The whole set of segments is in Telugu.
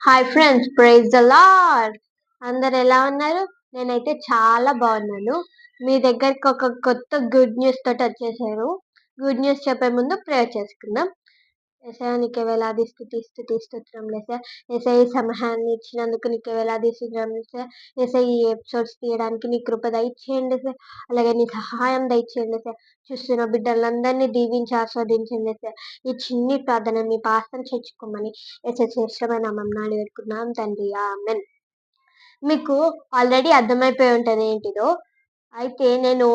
Hi friends, praise the lord. అందరు ఎలా ఉన్నారు? నేనైతే చాలా బాగున్నాను. మీ దగ్గరికి ఒక కొత్త గుడ్ న్యూస్ తోటి వచ్చేసాను. గుడ్ న్యూస్ చెప్పే ముందు ప్రేయర్ చేసుకుందాం. యేసయ్యా, నీకే వేలాది స్తుతి స్తోత్రములు యేసయ్యా. యేసయ్య, ఈ సమయాన్ని ఇచ్చినందుకు నీకే వేలాది స్తుతులు యేసయ్యా. యేసయ్య, ఈ ఎపిసోడ్స్ తీయడానికి నీ కృప దయచేయండి యేసయ్యా. అలాగే నీ సహాయం దయచేయండి యేసయ్యా. చూస్తున్న బిడ్డలందరినీ దీవించి ఆస్వాదించండి యేసయ్యా. ఈ చిన్ని ప్రార్థన మీ పాస్తం చేర్చుకోమని యేసయ్య శ్రేష్టమైన నామమున వేడుకున్నాం తండ్రి, ఆమేన్. మీకు ఆల్రెడీ అర్థమైపోయి ఉంటది ఏంటిదో. అయితే నేను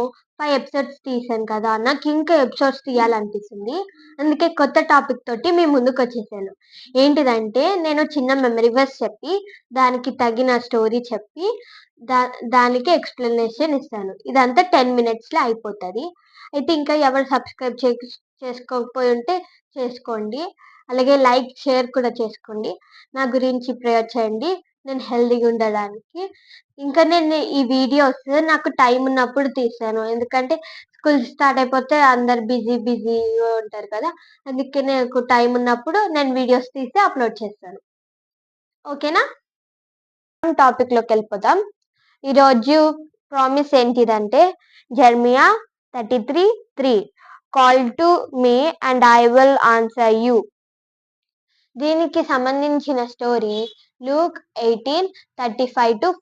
5 ఎపిసోడ్స్ తీసాను కదా! నాకు ఇంకా ఎపిసోడ్స్ తీయాలనిపిస్తుంది. అందుకే కొత్త టాపిక్ తోటి మీ ముందుకొచ్చేసాను. ఏంటిదంటే, నేను చిన్న మెమరీ వర్స్ చెప్పి, దానికి తగిన స్టోరీ చెప్పి, దా దానికి ఎక్స్‌ప్లనేషన్ ఇస్తాను. ఇదంతా 10 మినిట్స్‌లో అయిపోతది. అయితే ఇంకా ఎవరు సబ్స్క్రైబ్ చేసుకోకపోయి ఉంటే చేసుకోండి. అలాగే లైక్, షేర్ కూడా చేసుకోండి. నా గురించి ప్రేయర్ చేయండి, నేను హెల్తీగా ఉండడానికి. ఇంకా నేను ఈ వీడియోస్ నాకు టైం ఉన్నప్పుడు తీసాను. ఎందుకంటే స్కూల్ స్టార్ట్ అయిపోతే అందరు బిజీగా ఉంటారు కదా! అందుకే నాకు టైం ఉన్నప్పుడు నేను వీడియోస్ తీసి అప్లోడ్ చేస్తాను. ఓకేనా? టాపిక్‌లోకి వెళ్ళిపోదాం. ఈరోజు ప్రామిస్ ఏంటిదంటే Jeremiah 33:3 call to me and I will answer you. దీనికి సంబంధించిన స్టోరీ లూక్ 18:35-43లో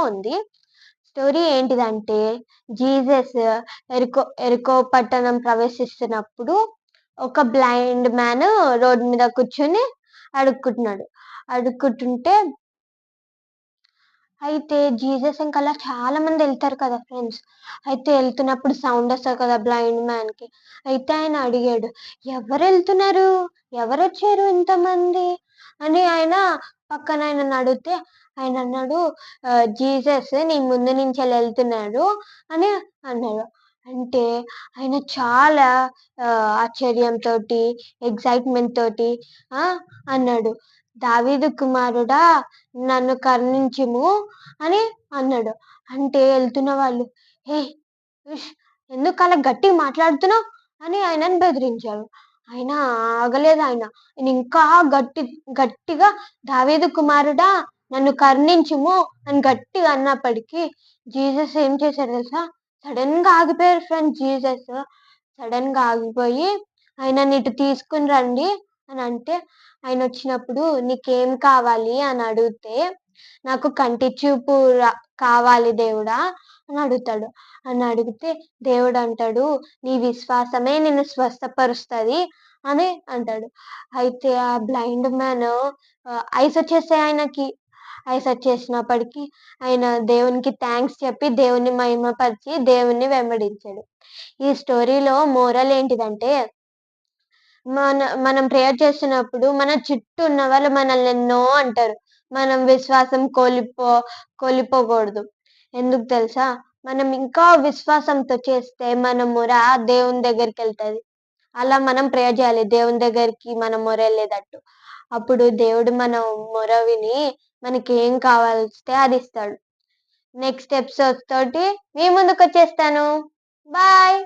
ఉంది. స్టోరీ ఏంటిదంటే, జీసస్ ఎరికో పట్టణం ప్రవేశిస్తున్నప్పుడు ఒక బ్లైండ్ మ్యాన్ రోడ్ మీద కూర్చొని అడుక్కుంటుంటే, అయితే జీసస్ ఇంకలా చాలా మంది వెళ్తారు కదా ఫ్రెండ్స్. అయితే వెళ్తున్నప్పుడు సౌండ్ వస్తుంది కదా బ్లైండ్ మ్యాన్కి. అయితే ఆయన అడిగాడు, ఎవరు వెళ్తున్నారు, ఎవరు వచ్చారు ఇంతమంది అని. ఆయన పక్కన ఆయన అడిగితే ఆయన అన్నాడు, జీసస్ నీ ముందు నుంచి వెళ్తున్నాడు అని అన్నాడు. అంటే ఆయన చాలా ఆశ్చర్యంతో, ఎగ్జైట్మెంట్ తోటి అన్నాడు, దావీదు కుమారుడా, నన్ను కరుణించుము అని అన్నాడు. అంటే వెళ్తున్న వాళ్ళు, హే ఎందుకు అలా గట్టిగా మాట్లాడుతున్నావు అని ఆయనను బెదిరించారు. ఆయన ఆగలేదు. ఆయన ఇంకా గట్టిగా దావీదు కుమారుడా, నన్ను కరుణించుము అని గట్టిగా అన్నప్పటికీ జీసస్ ఏం చేశారు తెలుసా? సడన్ గా ఆగిపోయారు ఫ్రెండ్స్. జీసస్ సడన్ గా ఆగిపోయి ఆయన ఇటు తీసుకుని రండి అని అంటే, ఆయన వచ్చినప్పుడు నీకేం కావాలి అని అడిగితే, నాకు కంటి చూపు కావాలి దేవుడా అని అడుగుతాడు. అని అడిగితే దేవుడు అంటాడు, నీ విశ్వాసమే నిన్ను స్వస్థపరుస్తుంది అని అంటాడు. అయితే ఆ బ్లైండ్ మ్యాన్ ఐస్ వచ్చేస్తాయి ఆయనకి. ఐస్ వచ్చేసినప్పటికీ ఆయన దేవునికి థ్యాంక్స్ చెప్పి దేవుని మహిమపరిచి దేవుని వెంబడించాడు. ఈ స్టోరీలో మోరల్ ఏంటిదంటే, మనం ప్రేయర్ చేస్తున్నప్పుడు మన చుట్టూ ఉన్న వాళ్ళు మనల్ని ఎన్నో అంటారు. మనం విశ్వాసం కోల్పోకూడదు. ఎందుకు తెలుసా? మనం ఇంకా విశ్వాసంతో చేస్తే మన మొర దేవుని దగ్గరికి వెళ్తుంది. అలా మనం ప్రేయర్ చేయాలి, దేవుని దగ్గరికి మన మొర వెళ్ళేటట్టు. అప్పుడు దేవుడు మన మొర విని మనకి ఏం కావాల్స్తే అది ఇస్తాడు. నెక్స్ట్ ఎపిసోడ్ తోటి మీ ముందుకు వచ్చేస్తాను. బాయ్.